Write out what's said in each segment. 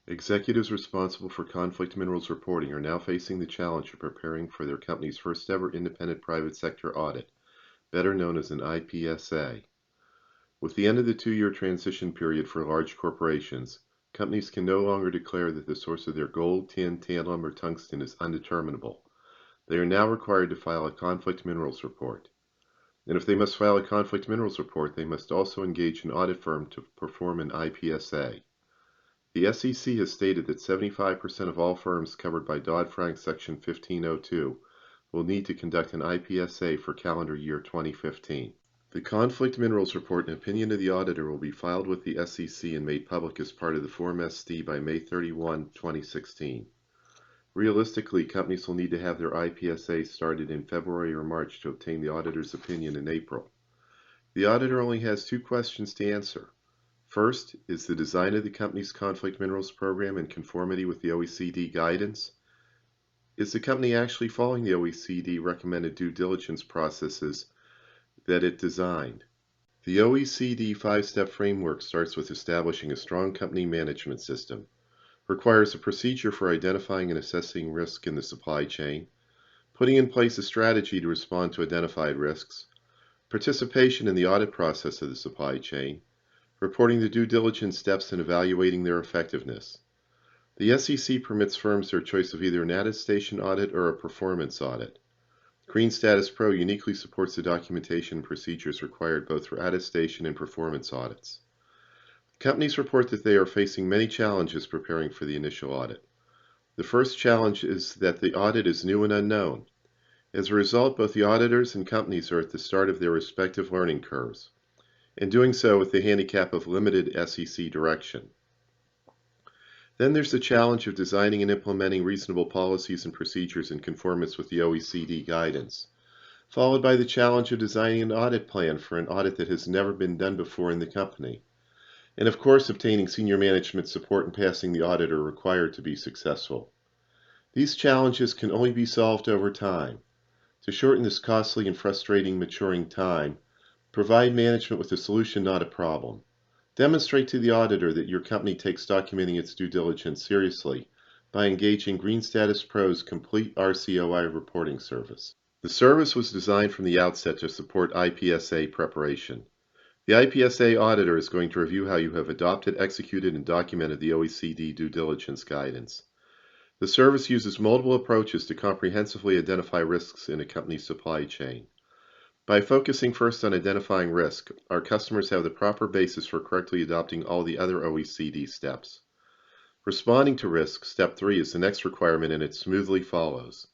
Executives responsible for conflict minerals reporting are now facing the challenge of preparing for their company's first ever independent private sector audit, better known as an IPSA. With the end of the 2-year transition period for large corporations, companies can no longer declare that the source of their gold, tin, tantalum, or tungsten is undeterminable. They are now required to file a conflict minerals report. And if they must file a conflict minerals report, they must also engage an audit firm to perform an IPSA. The SEC has stated that 75% of all firms covered by Dodd-Frank Section 1502 will need to conduct an IPSA for calendar year 2015. The Conflict Minerals Report and opinion of the auditor will be filed with the SEC and made public as part of the Form SD by May 31, 2016. Realistically, companies will need to have their IPSA started in February or March to obtain the auditor's opinion in April. The auditor only has 2 questions to answer. First, is the design of the company's conflict minerals program in conformity with the OECD guidance? Is the company actually following the OECD recommended due diligence processes that it designed? The OECD 5-step framework starts with establishing a strong company management system, requires a procedure for identifying and assessing risk in the supply chain, putting in place a strategy to respond to identified risks, participation in the audit process of the supply chain, reporting the due diligence steps and evaluating their effectiveness. The SEC permits firms their choice of either an attestation audit or a performance audit. Green Status Pro uniquely supports the documentation and procedures required both for attestation and performance audits. Companies report that they are facing many challenges preparing for the initial audit. The first challenge is that the audit is new and unknown. As a result, both the auditors and companies are at the start of their respective learning curves, and doing so with the handicap of limited SEC direction. Then there's the challenge of designing and implementing reasonable policies and procedures in conformance with the OECD guidance, followed by the challenge of designing an audit plan for an audit that has never been done before in the company. And of course, obtaining senior management support and passing the audit are required to be successful. These challenges can only be solved over time. To shorten this costly and frustrating maturing time, provide management with a solution, not a problem. Demonstrate to the auditor that your company takes documenting its due diligence seriously by engaging Green Status Pro's complete RCOI reporting service. The service was designed from the outset to support IPSA preparation. The IPSA auditor is going to review how you have adopted, executed, and documented the OECD due diligence guidance. The service uses multiple approaches to comprehensively identify risks in a company's supply chain. By focusing first on identifying risk, our customers have the proper basis for correctly adopting all the other OECD steps. Responding to risk, step 3, is the next requirement and it smoothly follows.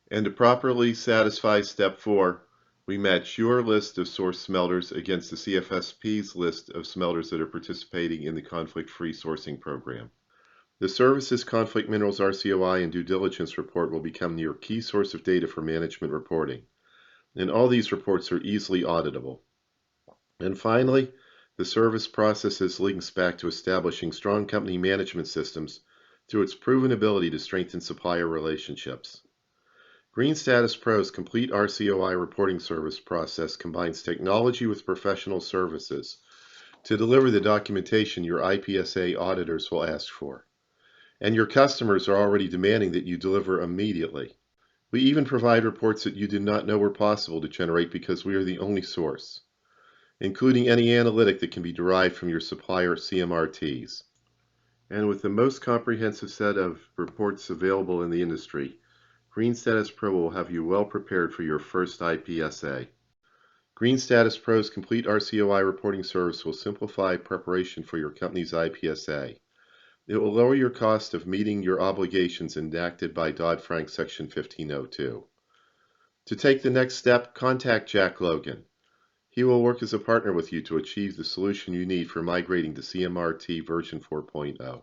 And to properly satisfy step 4, we match your list of source smelters against the CFSP's list of smelters that are participating in the conflict-free sourcing program. The service's Conflict Minerals RCOI and Due Diligence Report will become your key source of data for management reporting, and all these reports are easily auditable. And finally, the service processes links back to establishing strong company management systems through its proven ability to strengthen supplier relationships. Green Status Pro's complete RCOI reporting service process combines technology with professional services to deliver the documentation your IPSA auditors will ask for. And your customers are already demanding that you deliver immediately. We even provide reports that you did not know were possible to generate because we are the only source, including any analytic that can be derived from your supplier CMRTs. And with the most comprehensive set of reports available in the industry, Green Status Pro will have you well prepared for your first IPSA. Green Status Pro's complete RCOI reporting service will simplify preparation for your company's IPSA. It will lower your cost of meeting your obligations enacted by Dodd-Frank Section 1502. To take the next step, contact Jack Logan. He will work as a partner with you to achieve the solution you need for migrating to CMRT version 4.0.